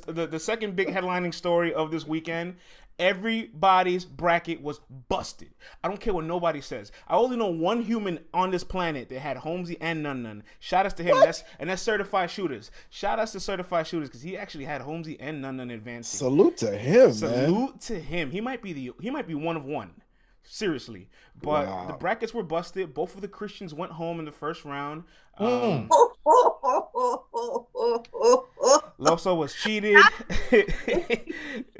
the second big headlining story of this weekend. Everybody's bracket was busted. I don't care what nobody says. I only know one human on this planet that had Holmzie and Nunn. Shout outs to him. That's certified shooters. Shout outs to certified shooters because he actually had Holmzie and Nunn advancing. Salute to him, Salute to him. He might be one of one. Seriously. But the brackets were busted. Both of the Christians went home in the first round. Loso was cheated.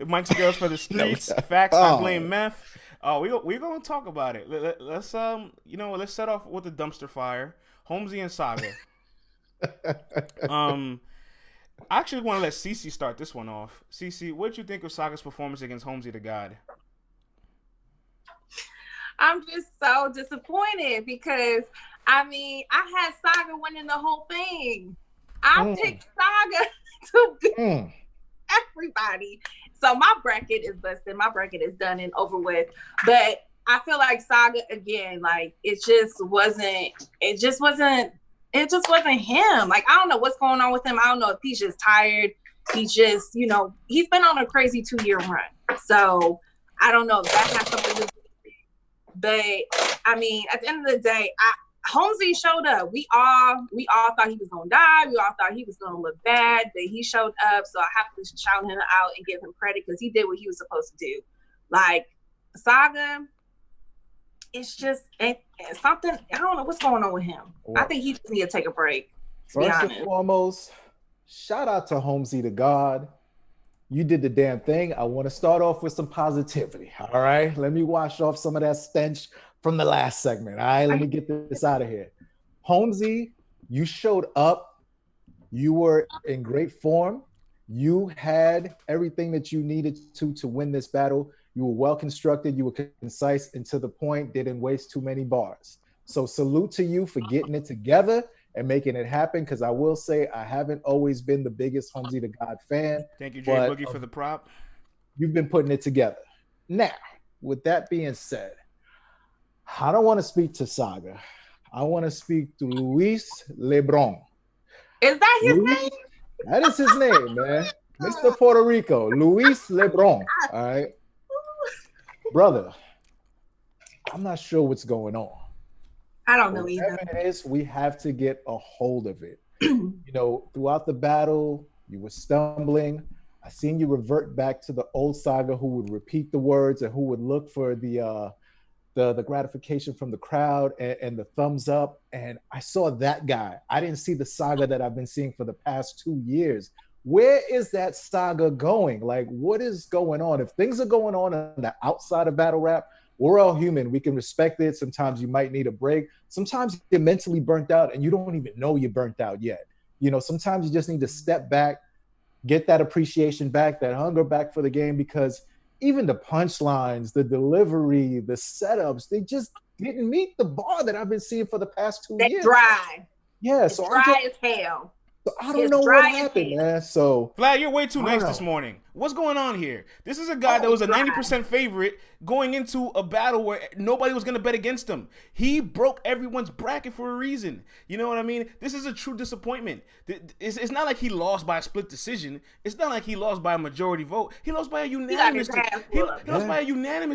Mike's girls for the streets. Facts. I blame meth. We're gonna talk about it. Let's set off with the dumpster fire. Holmzie and Saga. I actually want to let Cece start this one off. Cece, what did you think of Saga's performance against Holmzie the God? I'm just so disappointed because I had Saga winning the whole thing. I picked Saga to beat everybody. So my bracket is busted. My bracket is done and over with. But I feel like Saga again, like it just wasn't him. Like I don't know what's going on with him. I don't know if he's just tired. He's just, he's been on a crazy 2-year run. So I don't know if that has something to do with it. But at the end of the day, Holmzie showed up. We all thought he was gonna die. We all thought he was gonna look bad, but he showed up. So I have to shout him out and give him credit because he did what he was supposed to do. Like Saga, it's just something. I don't know what's going on with him. I think he just need to take a break. First and foremost, shout out to Holmzie the God. You did the damn thing. I want to start off with some positivity. All right. Let me wash off some of that stench from the last segment. All right. Let me get this out of here. Holmzie, you showed up. You were in great form. You had everything that you needed to win this battle. You were well constructed. You were concise and to the point. Didn't waste too many bars. So salute to you for getting it together and making it happen, because I will say I haven't always been the biggest Holmzie the God fan. Thank you, Jay Boogie, for the prop. You've been putting it together. Now, with that being said, I don't want to speak to Saga. I want to speak to Luis Lebron. Is that his name? That is his name, man. Mr. Puerto Rico, Luis Lebron. All right. Brother, I'm not sure what's going on. I don't know either. Whatever it is, we have to get a hold of it. Throughout the battle, you were stumbling. I seen you revert back to the old Saga who would repeat the words and who would look for the gratification from the crowd and the thumbs up. And I saw that guy. I didn't see the Saga that I've been seeing for the past 2 years. Where is that Saga going? Like, what is going on? If things are going on the outside of battle rap, we're all human. We can respect it. Sometimes you might need a break. Sometimes you're mentally burnt out and you don't even know you're burnt out yet. Sometimes you just need to step back, get that appreciation back, that hunger back for the game, because even the punchlines, the delivery, the setups, they just didn't meet the bar that I've been seeing for the past 2 years. They're dry. Yeah, it's dry as hell. So I don't know what happened, man. So Vlad, you're way too nice this morning. What's going on here? This is a guy that was a 90% favorite going into a battle where nobody was going to bet against him. He broke everyone's bracket for a reason. You know what I mean? This is a true disappointment. It's not like he lost by a split decision. It's not like he lost by a majority vote. He lost by a unanimous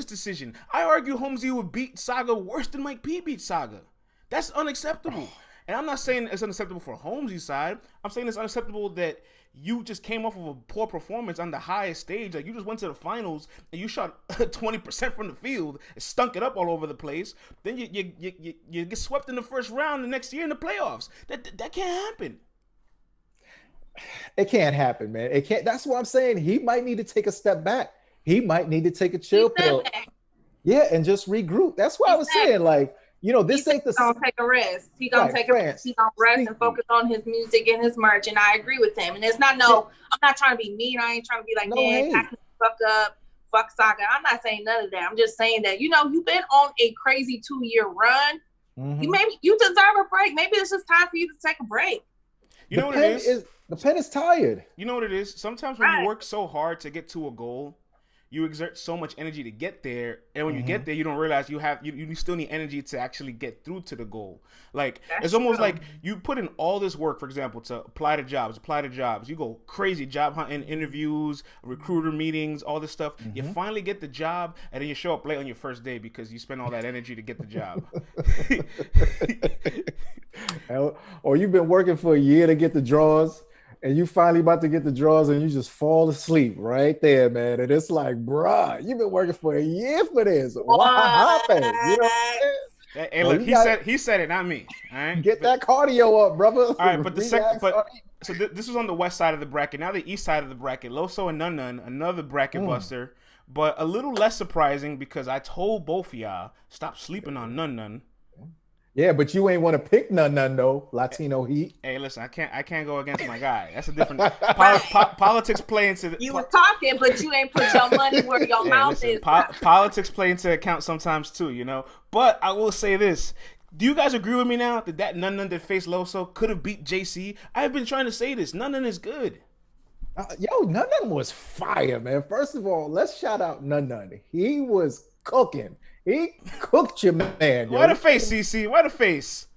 decision. I argue Holmzie would beat Saga worse than Mike P beat Saga. That's unacceptable. And I'm not saying it's unacceptable for Holmzie's side. I'm saying it's unacceptable that you just came off of a poor performance on the highest stage. Like, you just went to the finals and you shot 20% from the field and stunk it up all over the place. Then you get swept in the first round the next year in the playoffs. That can't happen. It can't happen, man. It can't. That's what I'm saying. He might need to take a step back. He might need to take a chill pill. Yeah, and just regroup. That's what I was saying. Like, this ain't the. Gonna take a rest. He gonna take a rest. He gonna rest and focus on his music and his merch. And I agree with him. And it's not I'm not trying to be mean. I ain't trying to be like, pack the fuck up, fuck Saga. I'm not saying none of that. I'm just saying that you've been on a crazy 2-year run. Mm-hmm. You deserve a break. Maybe it's just time for you to take a break. You know what it is? The pen is tired. You know what it is? Sometimes when you work so hard to get to a goal, you exert so much energy to get there, and when you get there, you don't realize you still need energy to actually get through to the goal. Like it's almost like you put in all this work, for example, to apply to jobs. You go crazy job hunting, interviews, recruiter meetings, all this stuff. You finally get the job, and then you show up late on your first day because you spent all that energy to get the job. Or you've been working for a year to get the drawers, and you finally about to get the drawers, and you just fall asleep right there, man. And it's like, bruh, you've been working for a year for this. What happened? You know what I'm saying? Hey, look, he said it, not me. All right, get that cardio up, brother. All right, but this was on the west side of the bracket. Now the east side of the bracket, Loso and Nunn, another bracket buster, but a little less surprising because I told both of y'all stop sleeping on Nunn. Yeah, but you ain't want to pick Nunn though. Latino Heat. Hey, listen, I can't go against my guy. That's a different politics play into the. You were talking, but you ain't put your money where your mouth is. Politics play into account sometimes too, you know. But I will say this: do you guys agree with me now that Nunn that faced Loso could have beat JC? I've been trying to say this. Nunn is good. Nunn was fire, man. First of all, let's shout out Nunn. He was cooking. He cooked your man. Why the face, CC? Why the face?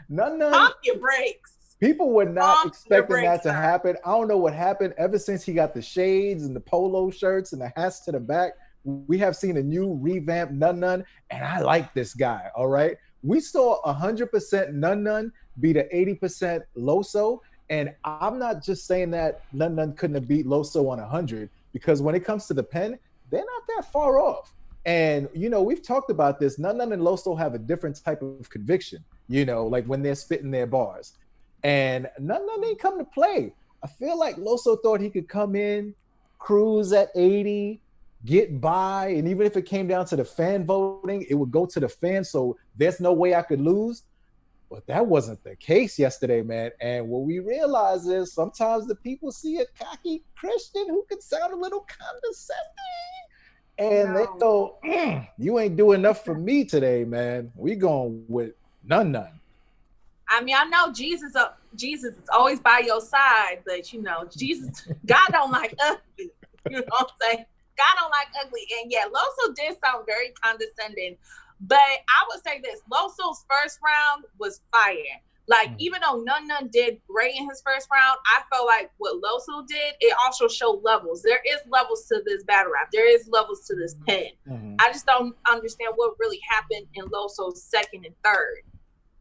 Nunn. Pump your brakes. People were not expecting that to happen. I don't know what happened. Ever since he got the shades and the polo shirts and the hats to the back, we have seen a new revamped Nunn, and I like this guy. All right, we saw 100% Nunn beat an 80% Loso, and I'm not just saying that Nunn couldn't have beat Loso on 100, because when it comes to the pen, they're not that far off. And, you know, we've talked about this. Nunn and Loso have a different type of conviction, you know, like when they're spitting their bars. And Nunn ain't come to play. I feel like Loso thought he could come in, cruise at 80, get by. And even if it came down to the fan voting, it would go to the fans. So there's no way I could lose. But that wasn't the case yesterday, man. And what we realize is sometimes the people see a cocky Christian who can sound a little condescending. And they go, you ain't doing enough for me today, man. We going with Nunn. I mean, I know Jesus is always by your side, but you know, God don't like ugly. You know what I'm saying? God don't like ugly. And yeah, Loso did sound very condescending. But I would say this, Loso's first round was fire. Like, even though Nunn did great in his first round, I felt like what Loso did, it also showed levels. There is levels to this battle rap. There is levels to this pen. I just don't understand what really happened in Loso's second and third.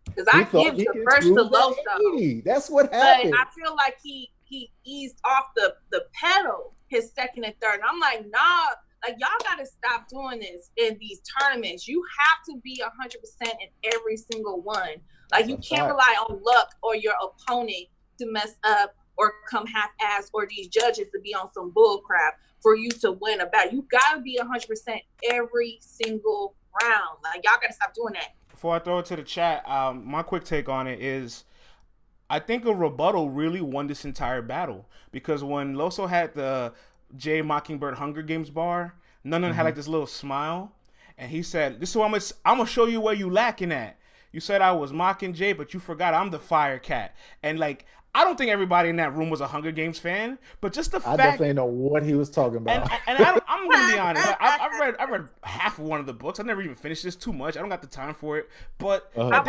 Because I give the first to Loso. That's what happened. But I feel like he eased off the pedal his second and third. And I'm like, nah, like, y'all got to stop doing this in these tournaments. You have to be 100% in every single one. Like, you can't rely on luck or your opponent to mess up or come half-ass, or these judges to be on some bull crap for you to win a battle. You got to be 100% every single round. Like, y'all got to stop doing that. Before I throw it to the chat, my quick take on it is I think a rebuttal really won this entire battle, because when Loso had the Jay Mockingbird Hunger Games bar, Nunn had like this little smile, and he said, "This is what I'm gonna show you where you lacking at. You said I was mocking Jay, but you forgot I'm the fire cat." And like, I don't think everybody in that room was a Hunger Games fan, but just the fact, I definitely know what he was talking about. And I'm gonna be honest, I read half of one of the books. I never even finished this, too much. I don't got the time for it. But I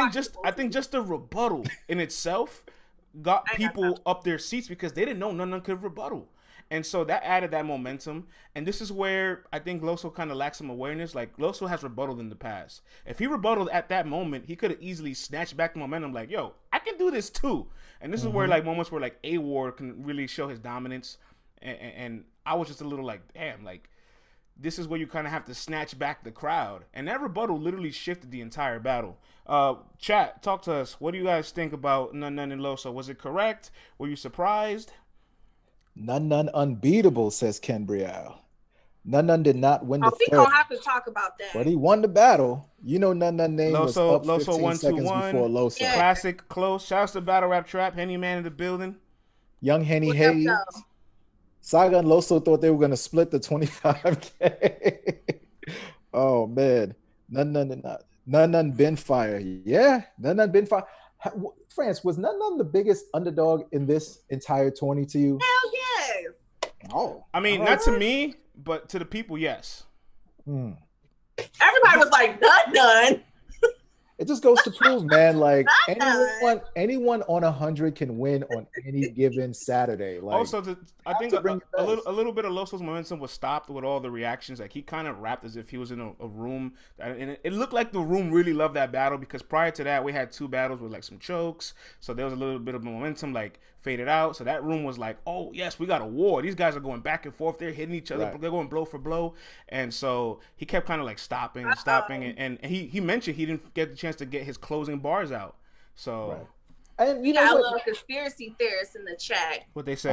think just the rebuttal in itself got people up their seats, because they didn't know Nunn could rebuttal. And so that added that momentum. And this is where I think Loso kind of lacks some awareness. Like, Loso has rebutted in the past. If he rebutted at that moment, he could have easily snatched back the momentum. Like, yo, I can do this too. And this is where, like, moments where, like, A-Ward can really show his dominance. And I was just a little like, damn, like, this is where you kind of have to snatch back the crowd. And that rebuttal literally shifted the entire battle. Chat, talk to us. What do you guys think about Nunn and Loso? Was it correct? Were you surprised? Nunn unbeatable, says Ken Brielle. Nunn did not win the we don't have to talk about that. But he won the battle. You know, Nunn name was up 15 Loso seconds 1-2-1 before Loso. Yeah. Classic, close. Shouts to Battle Rap Trap. Henny Man in the building. Young Henny Hayes. Saga and Loso thought they were going to split the 25K. Oh, man. Nunn been fire. Yeah, Nunn been fire. France, was Nunn the biggest underdog in this entire tourney to you? Hell yes. Oh, I mean, not to me, but to the people, yes. Mm. Everybody was like, Nunn. It just goes to prove, man, like anyone on 100 can win on any given Saturday. Like, also, I think a little bit of Loso's momentum was stopped with all the reactions. Like, he kind of rapped as if he was in a room, and it looked like the room really loved that battle, because prior to that, we had 2 battles with like some chokes, so there was a little bit of momentum like faded out. So that room was like, oh yes, we got a war. These guys are going back and forth. They're hitting each other. Right. They're going blow for blow, and so he kept kind of like stopping, and he mentioned he didn't get the chance to get his closing bars out. So. Right. And you know got a little conspiracy theorist in the chat. What they say?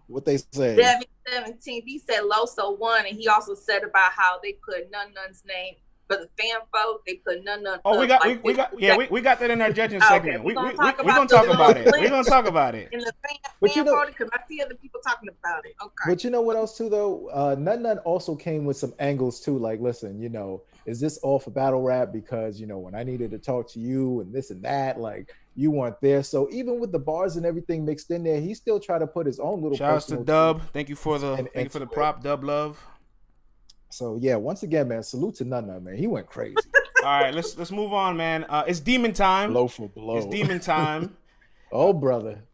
What they say? 17th, he said Loso won, and he also said about how they put Nunn's name for the fan folk. They put Nunn. Oh, we got that in our judging segment. Okay, we're gonna talk about it. We're gonna talk about it in the fan vote, because I see other people talking about it. Okay. But you know what else too though? Nunn also came with some angles too. Like, listen, you know, is this all for battle rap? Because, you know, when I needed to talk to you and this and that, like, you weren't there. So even with the bars and everything mixed in there, he still tried to put his own little. Shout out to Dub. Thank you for the prop, Dub Love. So yeah, once again, man, salute to Nunn, man. He went crazy. All right, let's move on, man. It's demon time. Blow for blow. It's demon time. Oh, brother.